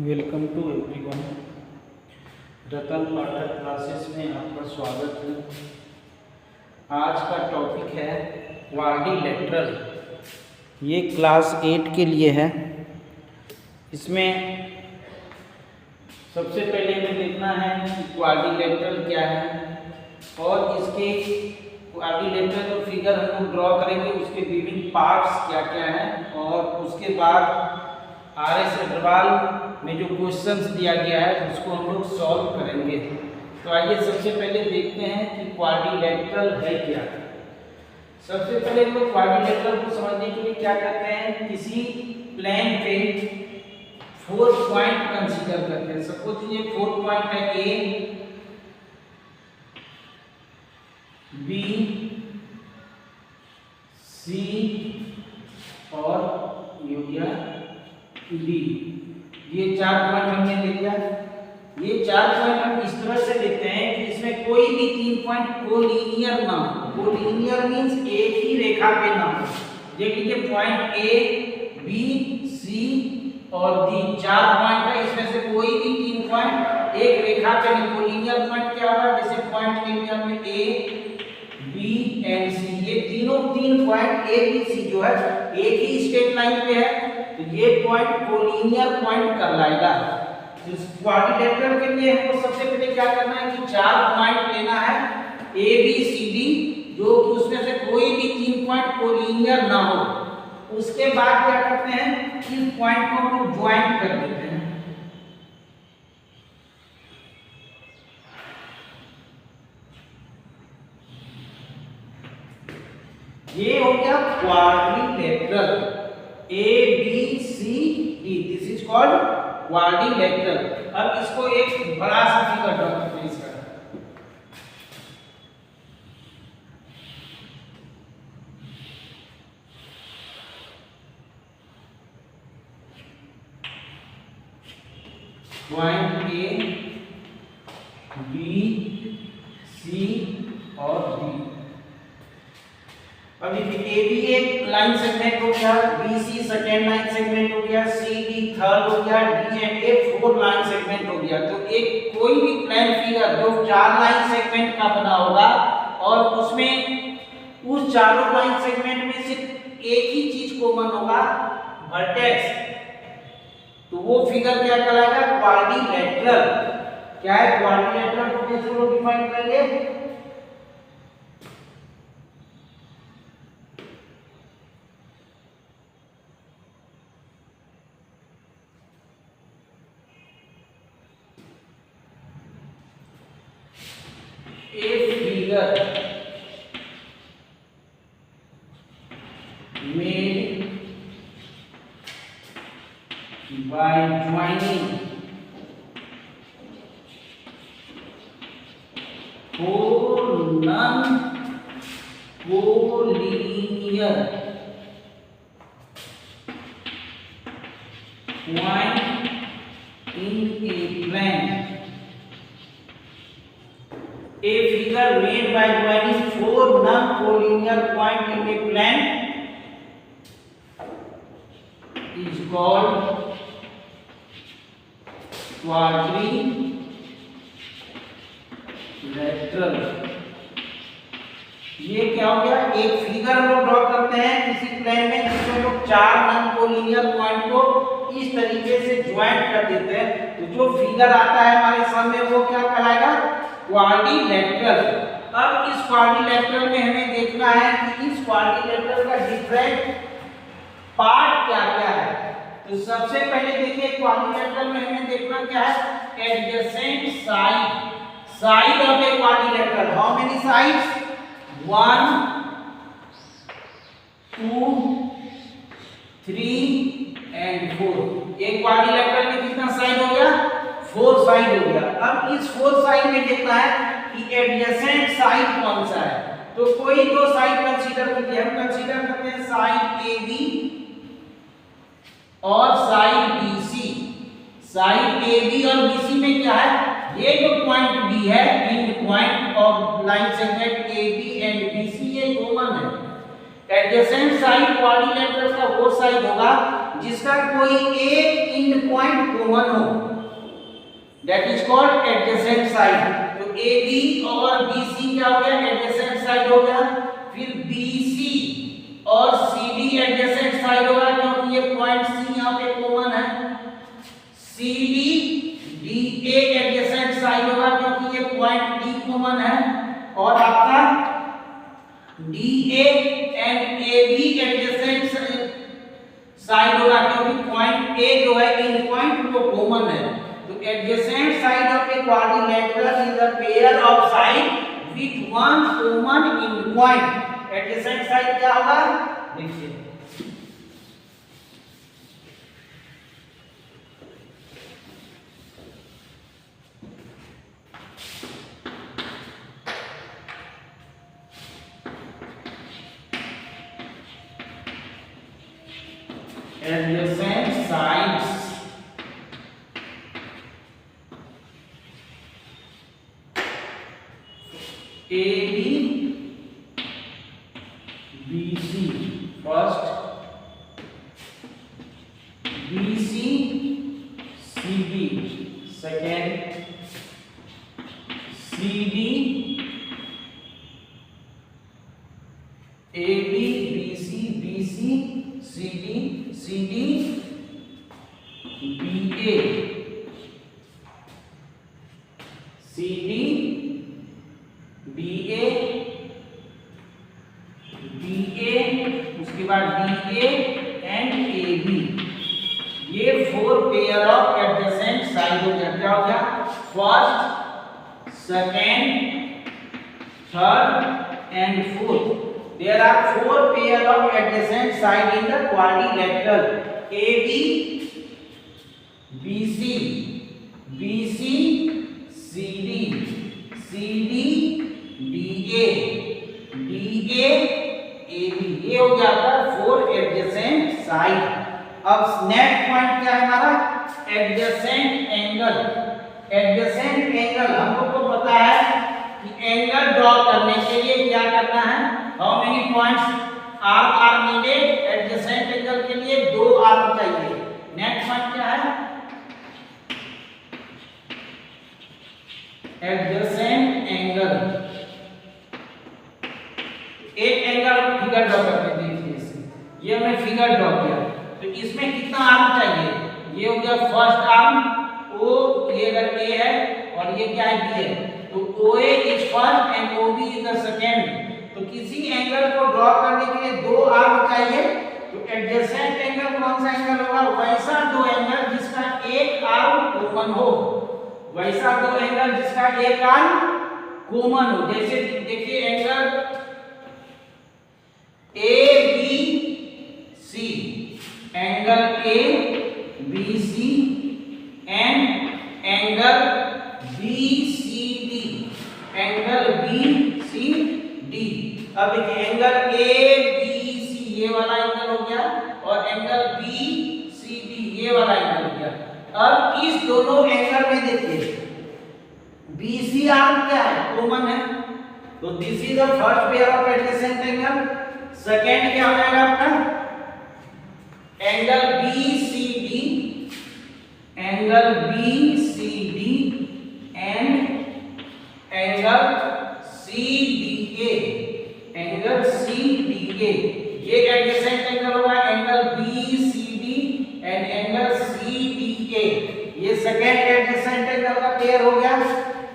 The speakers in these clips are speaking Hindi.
Welcome to everyone. Ratan Pathak classes में आपका स्वागत है। आज का टॉपिक है क्वाड्रिलेटरल। ये क्लास 8 के लिए है। इसमें सबसे पहले हमें देखना है कि क्वाड्रिलेटरल क्या है और इसके क्वाड्रिलेटरल जो फिगर हम लोग ड्रॉ करेंगे उसके विभिन्न पार्ट्स क्या क्या हैं, और उसके बाद आर.एस. अग्रवाल में जो क्वेश्चंस दिया गया है उसको हम लोग सॉल्व करेंगे। तो आइए सबसे पहले देखते हैं कि क्वाड्रिलेटरल है क्या। सबसे पहले हम लोग क्वाड्रिलेटरल को समझने के लिए क्या करते हैं, किसी प्लेन पे 4 पॉइंट कंसीडर करते हैं। सपोज ये 4 पॉइंट है ए, बी, सी और ये हो गया डी। ये 4 पॉइंट हमने ले लिया। ये 4 पॉइंट हम इस तरह से लेते हैं कि इसमें कोई भी 3 पॉइंट कोलिनियर ना हो। कोलिनियर मींस एक ही रेखा पे ना हो। देख लीजिए पॉइंट ए, बी, सी और डी 4 पॉइंट है। इसमें से कोई भी 3 पॉइंट एक रेखा पे नहीं। कोलिनियर पॉइंट क्या होगा, जैसे पॉइंट ले लिया हमने ए, बी एंड सी। ये तीनों 3 पॉइंट ए, बी, सी जो है एक ही स्ट्रेट लाइन पे है, तो ये पॉइंट कोलिनियर पॉइंट कहलाएगा। इस क्वाड्रिलेटरल के लिए हमको सबसे पहले क्या करना है कि 4 पॉइंट लेना है ए, बी, सी, डी, जो कि उसमें से कोई भी 3 पॉइंट कोलिनियर ना हो। उसके बाद क्या करते हैं, इन पॉइंट को हम लोग ज्वाइंट कर देते हैं। ये हो गया quadrilateral A, B, C, D. This is called quadrilateral. अब इसको एक बड़ा सा फिगर ड्रॉ करते हैं इसका। पॉइंट ए, बी, सी और डी। अब देखिए ए बी एक लाइन सेगमेंट हो गया, B C second line segment हो गया, सी डी थर्ड हो गया, D and A fourth line segment हो गया। तो एक कोई भी प्लेन फिगर जो 4 लाइन सेगमेंट का बना होगा और उसमें उस चारों लाइन सेगमेंट में सिर्फ एक ही चीज कॉमन होगा, वर्टेक्स, तो वो फिगर क्या कहलाएगा, क्वाड्रिलेटरल। क्या है क्वाड्रिलेटरल को कैसे लोग डिफाइन करेंगे, a figure made by joining 4 non-collinear point in a plane. A figure made by joining 4 non-collinear point in a plane is called quadrilateral. ये क्या हो गया, एक फिगर हम लोग ड्रॉ करते हैं किसी प्लेन में जिसमें लोग 4 नॉन-कोलिनियर पॉइंट को इस तरीके से ज्वाइंट कर देते हैं। तो जो फिगर आता है हमारे सामने वो क्या कहलाएगा, क्वाड्रिलेटरल। अब इस क्वाड्रिलेटरल में हमें देखना है कि इस क्वाड्रिलेटरल का डिफरेंट पार्ट क्या क्या है। तो सबसे पहले देखिए क्वाड्रिलेटरल में हमें देखना क्या है, adjacent side of a quadrilateral. How many sides, 1 2 3 and 4। एक क्वाड्रिलेटरल में कितना साइड हो गया, 4 साइड हो गया। अब इस 4 साइड में देखना है कि एडजेसेंट साइड कौन सा है। तो कोई 2 साइड कंसीडर करते हैं। हम कंसीडर करते हैं साइड ए बी और side B C. Side A B और बी सी में क्या है, ये जो पॉइंट बी है, in point of line segment A B and B C ये कॉमन है। एडजेसेंट साइड क्वाड्रिलेटरल का वो साइड होगा जिसका कोई एक एंड पॉइंट कॉमन हो, that is called adjacent side. तो AB और BC क्या हो गया, एडजेसेंट साइड हो गया। फिर BC और CD एडजेसेंट साइड होगा क्योंकि ये पॉइंट C यहाँ पे कॉमन है। CD DA एडजेसेंट साइड होगा क्योंकि ये पॉइंट D कॉमन है। और आपका DA and AB adjacent side होगा क्योंकि पॉइंट A जो है इन पॉइंट वो कॉमन है। तो adjacent side of a quadrilateral is the pair of side with one common in point. Adjacent side क्या होगा, देखिए adjacent sides AB BC first, BC CD second, CD AB BC BC CD CD BA CD BA BA उसके बाद DA एंड AB। ये 4 पेयर ऑफ एडजेसेंट साइड हो गया। क्या हो गया, first, second, third and fourth. There are 4 pair of adjacent side in the quadrilateral AB, BC, BC, CD, CD, DA, DA, AB। ये हो गया आपका 4 adjacent side। अब नेक्स्ट पॉइंट क्या है हमारा, एडजेसेंट एंगल। एडजेसेंट एंगल हम लोग को पता है कि एंगल ड्रॉ करने के लिए क्या करना है, how many points are needed. Adjacent angle के लिए 2 आर्म चाहिए। नेक्स्ट पॉइंट क्या है, एडजेसेंट एंगल। एक एंगल फिगर ड्रॉ करके देखिए इसे, ये हमने फिगर ड्रॉ किया। तो इसमें कितना आर्म चाहिए, ये हो गया फर्स्ट आर्म O, ये अगर A है और ये क्या है B है, तो OA is first and OB is the second. तो किसी एंगल को ड्रॉ करने के लिए 2 आर्म चाहिए। तो एडजेसेंट एंगल कौन सा एंगल होगा, वैसा 2 एंगल जिसका एक आर्म कॉमन हो, वैसा 2 एंगल जिसका एक आर्म कॉमन हो। जैसे देखिए angle ABC, angle ABC and angle BCD, angle BCD। अब देखिए एंगल ABC ये वाला एंगल हो गया और एंगल BCD ये वाला एंगल हो गया। अब इस दोनों एंगल में देखिए BC आर्म क्या है, कॉमन है। तो this is the first pair of adjacent angle. Second क्या हो जाएगा आपका, angle BCD, angle BCD and angle CDA, angle CDA। ये एडजेसेंट एंगल होगा, angle BCD and angle CDA। ये सेकंड एडजेसेंट एंगल का पेयर हो गया।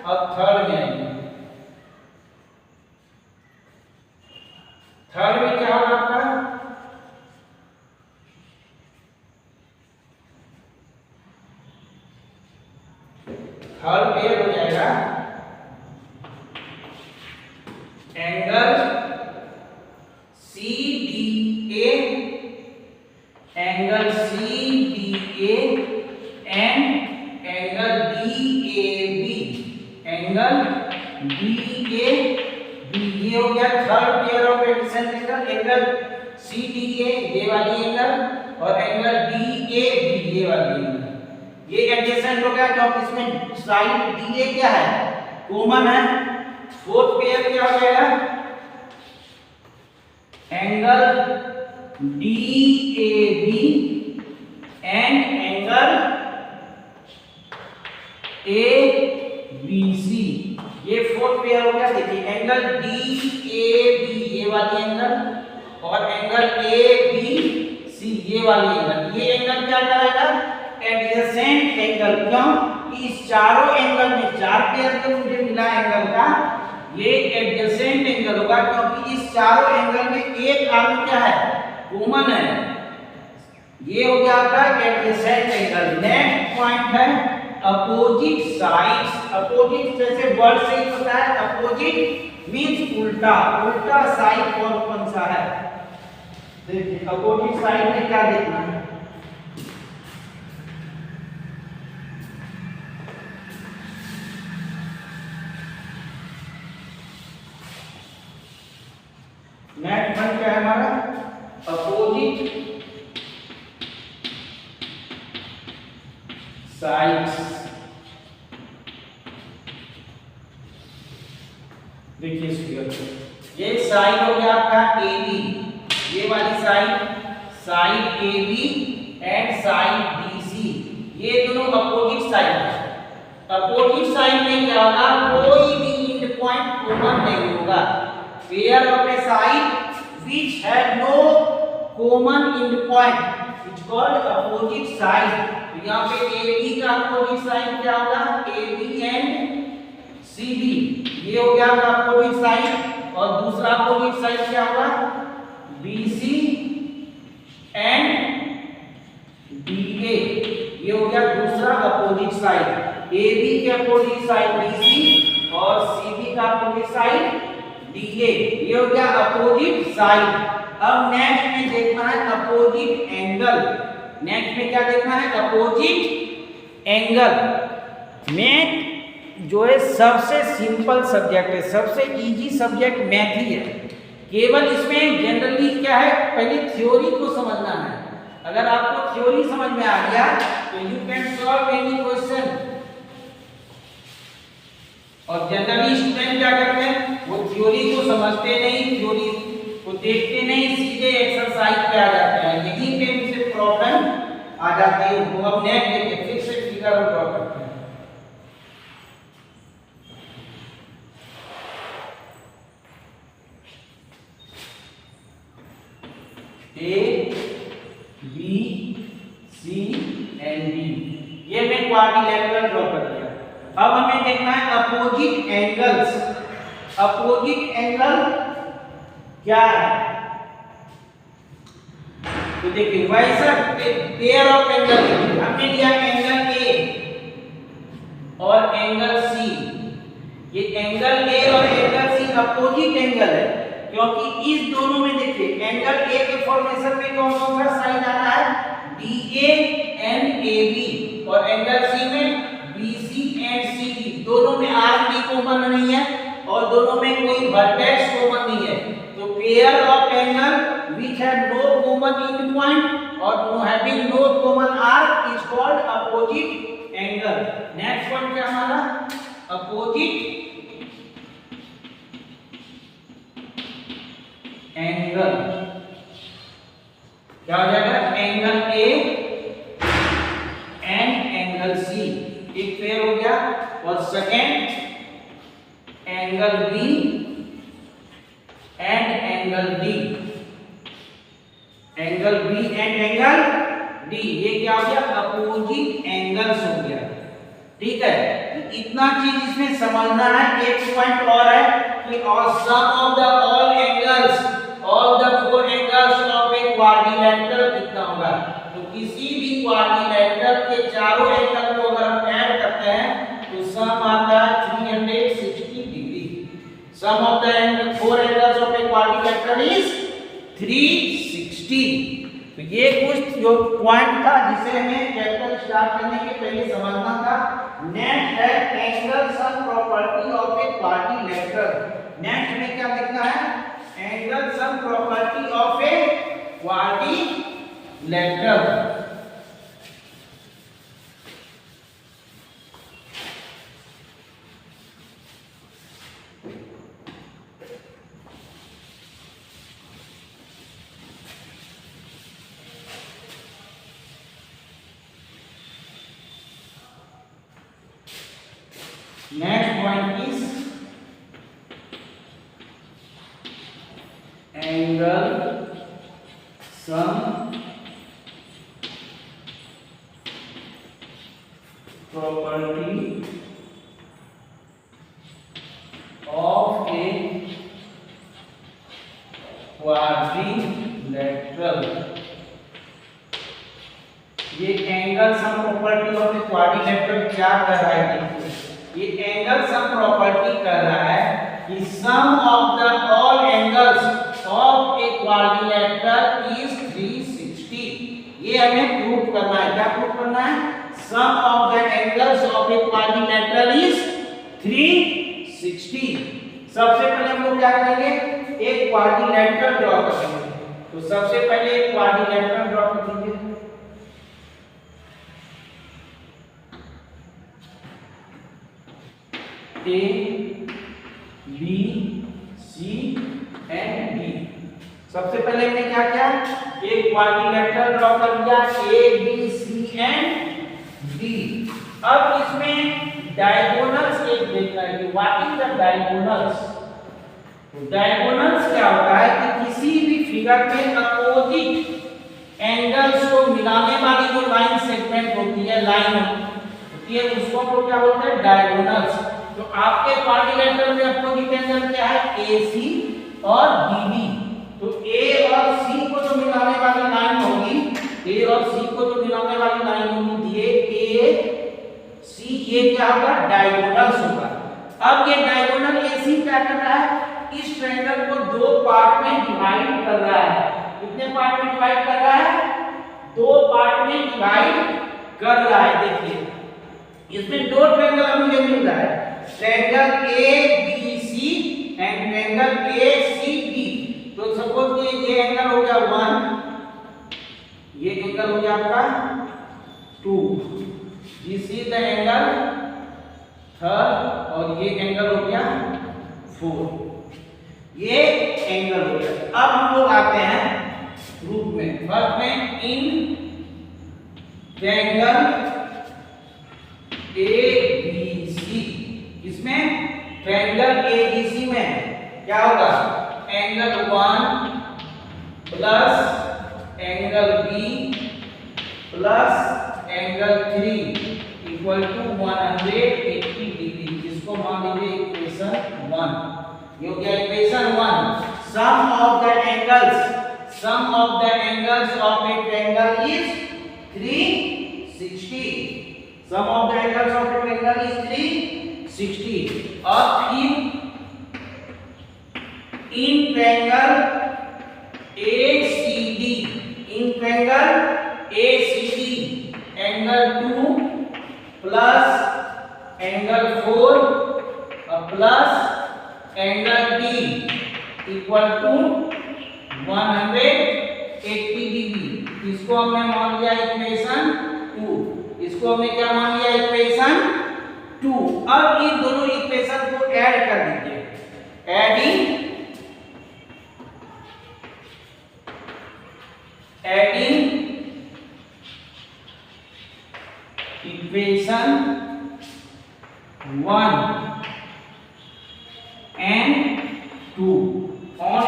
अब थर्ड में आएंगे। थर्ड में क्या होगा आपका, थर्ड पेयर हो जाएगा angle CDA, angle CDA and angle DAB, angle DAB। ये हो गया third pair of adjacent angle. Angle CDA ये वाली एंगल और एंगल DAB ये वाली एंगल। ये एडजेसेंट हो गया क्योंकि इसमें साइड DA क्या है, कॉमन है। फोर्थ पेयर क्या हो जाएगा, एंगल DAB पेयर हो गया। देखिए एंगल DAB ये वाली एंगल और एंगल ABC ये वाली एंगल, ये एंगल क्या कहलाएगा? Adjacent angle. क्यों? कि इस चारों एंगल में चार पेयर जो मुझे मिला एंगल का, ये एडजेसेंट एंगल होगा क्योंकि इस चारों एंगल में एक आर्म क्या है? कॉमन है। ये हो गया आपका एडजेसेंट एंगल। नेक्स्ट पॉइंट है अपोजिट साइड्स। अपोजिट जैसे वर्ड से ही पता है, अपोजिट मींस उल्टा। उल्टा साइड कौन सा है? देखिए अपोजिट साइड में क्या देखना है? नेक्स्ट वन क्या है हमारा? Opposite sides. देखिए इस फिगर पे ये साइड हो गया आपका AB, ये वाली side AB and side BC, ये दोनों अपोजिट साइड है। अपोजिट साइड में क्या होगा? कोई भी एंड पॉइंट कॉमन नहीं होगा। Pair of a side which have no common end point is called opposite side. तो यहाँ पे AB का अपोजिट साइड क्या होगा? AB एंड CD, ये हो गया आपका अपोजिट साइड। और दूसरा अपोजिट साइड क्या होगा? BC एंड DA, ये हो गया दूसरा अपोजिट साइड। AB के अपोजिट साइड BC और CD का अपोजिट साइड DA, ये हो गया अपोजिट साइड। अब नेक्स्ट में देखना है अपोजिट एंगल। नेक्स्ट में क्या देखना है? Opposite angle. मैथ जो है सबसे सिंपल सब्जेक्ट है, सबसे इजी सब्जेक्ट मैथ ही है। केवल इसमें जनरली क्या है? पहले थ्योरी को समझना है। अगर आपको थ्योरी समझ में आ गया तो you can solve any question. और जनरली स्टूडेंट क्या करते हैं? वो थ्योरी को समझते नहीं, थ्योरी को देखते नहीं, सीधे एक्सरसाइज पे आ जाते हैं। यहीं पे उनसे प्रॉब्लम आ जाती है। वो अब नेक्स्ट देखिए फिर से फिगर ड्रॉ करते हैं। A, B, C and D, ये मैं क्वाड्रिलेटरल ड्रॉ कर दिया। अब हमें देखना है अपोजिट एंगल्स। अपोजिट एंगल क्या है? तो देखिए वैसा पेयर ऑफ एंगल हमने लिया एंगल A और एंगल C। ये एंगल A और एंगल C अपोजिट एंगल है क्योंकि इस दोनों में देखिए एंगल A के फॉर्मेशन में कौन कौन सा साइन आ रहा है? DA एंड AB, और एंगल C में BC एंड CD। दोनों में आर्म भी कॉमन नहीं है और दोनों में कोई वर्टेक्स कॉमन नहीं है। तो pair of angle which have no common end point और no having no common arc is called opposite angle. Next one क्या हमारा? अपोजिट एंगल क्या हो जाएगा? Angle A and angle C, एक पेयर हो गया। और second angle B and angle D, angle B and angle D, ये क्या हो गया? अपोजिट एंगल्स हो गया। ठीक है, इतना चीज इसमें समझना है। एक पॉइंट और है कि और sum of the all angles, all the four angles of a quadrilateral कितना होगा? तो किसी भी क्वाड्रिलेटरल के चारों एंगल को अगर हम ऐड करते हैं तो सम आता है 360 degree. Sum of the four angles of a quadrilateral is 360। तो ये कुछ जो पॉइंट था जिसे हमें चैप्टर स्टार्ट करने के पहले समझना था। नेक्स्ट है angle sum property of a quadrilateral. Next में क्या लिखना है? Angle sum property of a quadrilateral. Next point is angle sum property of a quadrilateral. ये angle sum property of a quadrilateral क्या कर रहा है? देखिए, ये एंगल सम प्रॉपर्टी कर रहा है कि sum of the all angles of a quadrilateral is 360। ये हमें प्रूव करना है। क्या प्रूव करना है? Sum of the angles of a quadrilateral is 360। सबसे पहले हम लोग क्या करेंगे? एक क्वाड्रिलेटरल ड्रॉ करेंगे। तो सबसे पहले एक क्वाड्रिलेटरल ड्रॉ कर दीजिए। A, B, C and D। सबसे पहले हमने क्या किया? एक क्वाड्रिलेटरल ड्रॉ कर दिया, A, B, C and D। अब इसमें डायगोनल्स एक देखना है कि व्हाट इज द डायगोनल्स। तो डायगोनल्स क्या होता है कि किसी भी फिगर में अपोजिट एंगल्स को मिलाने वाली जो लाइन सेगमेंट होती है, लाइन होती है, उसको हम लोग क्या बोलते हैं? डायगोनल्स। तो आपके क्वाड्रिलेटरल में अपोजिट एंगल क्या है? AC और BD। तो A और C को जो मिलाने वाली लाइन होगी, A और C को जो मिलाने वाली लाइन होगी, ये AC, ये क्या होगा? डायगोनल्स होगा। अब ये डायगोनल AC क्या कर रहा है? इस ट्रायंगल को दो पार्ट में डिवाइड कर रहा है। कितने पार्ट में डिवाइड कर रहा है? दो पार्ट में डिवाइड कर रहा है। देखिए, इसमें दो ट्रायंगल मुझे मिल रहा है, triangle ABC and triangle ACD। तो सपोज कि ये एंगल हो गया 1, ये एंगल हो गया आपका 2, this is the angle 3rd, और ये एंगल हो गया 4। ये एंगल हो गया। अब हम लोग आते हैं ग्रुप में। फर्स्ट में इन ट्रायंगल ABC, इसमें ट्रायंगल ABC में क्या होगा? Angle 1 plus angle B plus angle 3 equal to 180 degree. इसको मान लीजिए इक्वेशन 1। ये हो गया equation 1। Sum of the angles of a triangle is 360। Sum of the angles of a triangle is 360। और फिर in triangle ACD, angle 2 plus angle 4 plus angle D equal to 180 degree. इसको हमने मान लिया इक्वेशन 2। इसको हमने क्या मान लिया? इक्वेशन 2। अब इन दोनों इक्वेशन को ऐड कर दीजिए। Adding equation 1 and 2 on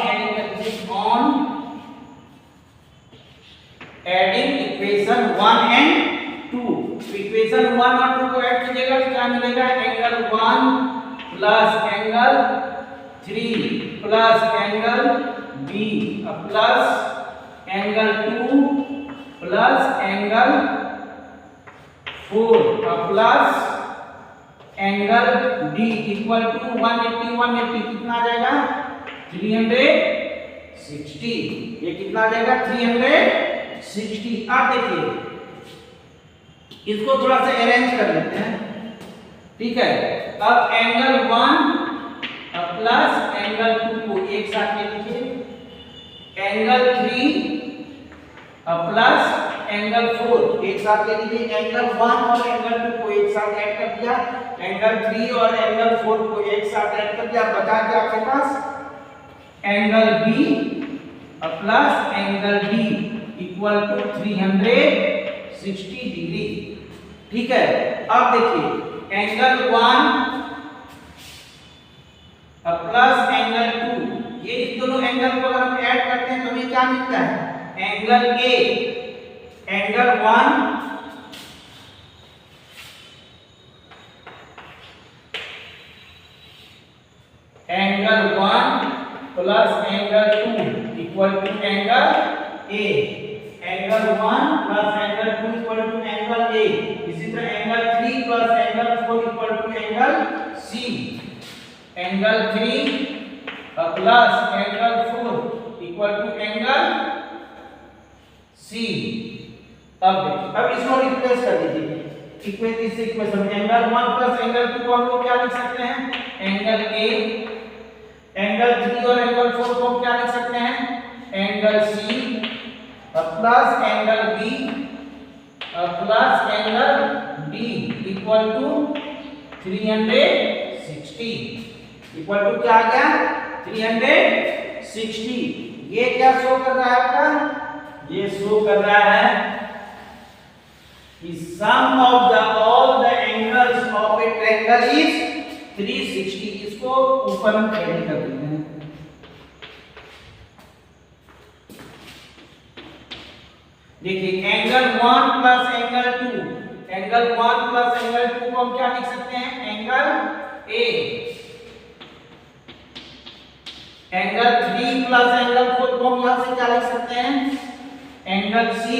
adding equation 1 and 2। Equation 1 और 2 को ऐड कीजिएगा तो क्या मिलेगा? Angle 1 plus angle 3 plus angle B plus angle 2 plus angle 4 plus angle D equal to 180 कितना आ जाएगा? 360। ये कितना आ जाएगा? 360। अब देखिए, इसको थोड़ा सा अरेंज कर लेते हैं। ठीक है, अब एंगल 1 प्लस एंगल 2 को एक साथ ले लीजिए, एंगल 3 प्लस एंगल 4 एक साथ ले लीजिए, एंगल 1 और एंगल 2 को एक साथ ऐड कर दिया, एंगल 3 और एंगल 4 को एक साथ ऐड कर दिया। बचा क्या आपके पास? Angle B plus angle D equal to 360 degree. ठीक है, अब देखिए, एंगल 1 प्लस एंगल 2 ये इस दोनों एंगल को अगर हम ऐड करते हैं तो हमें क्या मिलता है? Angle A, angle 1 plus angle 2 equal to angle A. Angle 1 plus angle 2 equal to angle A. इसी तरह angle 3 plus angle 4 equal to angle C. Angle 3 plus angle 4 equal to angle C. अब इसको रिप्लेस कर दीजिए इस इक्वेशन में। एंगल 1 प्लस एंगल 2 को हम लोग क्या लिख सकते हैं? Angle A. एंगल 3 और एंगल 4 को क्या लिख सकते हैं? Angle C plus angle B plus angle D equal to 360। Equal to क्या आ गया? 360। ये क्या शो कर रहा है आपका? ये शो कर रहा है कि sum of the all the angles of a triangle is 360। इसको ऊपर हम कैरी कर देते हैं। देखिए angle 1 plus angle 2, angle 1 plus angle 2 को हम क्या लिख सकते हैं? Angle A. Angle 3 plus angle 4 को हम यहां से क्या लिख सकते हैं? Angle C.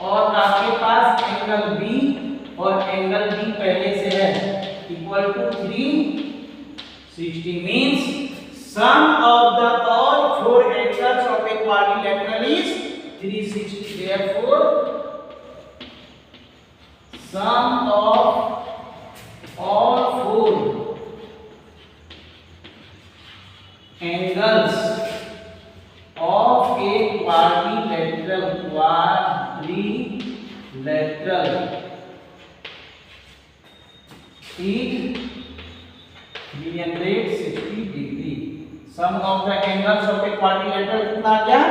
और आपके पास एंगल बी और एंगल बी पहले से है equal to 360 means sum of the all 4 angles of a quadrilateral is 360। therefore sum of all 4 angles of a quadrilateral is 360 degree। sum of the angles of a quadrilateral कितना आ गया?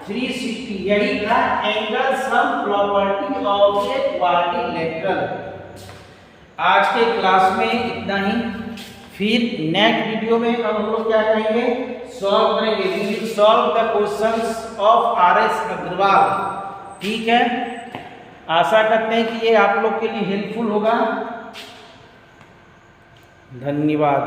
360। यही था angle sum property of a quadrilateral. आज के क्लास में इतना ही। फिर नेक्स्ट वीडियो में हम लोग क्या करेंगे? सॉल्व करेंगे। We will solve the questions of RS Aggarwal. ठीक है, आशा करते हैं कि ये आप लोग के लिए हेल्पफुल होगा। धन्यवाद।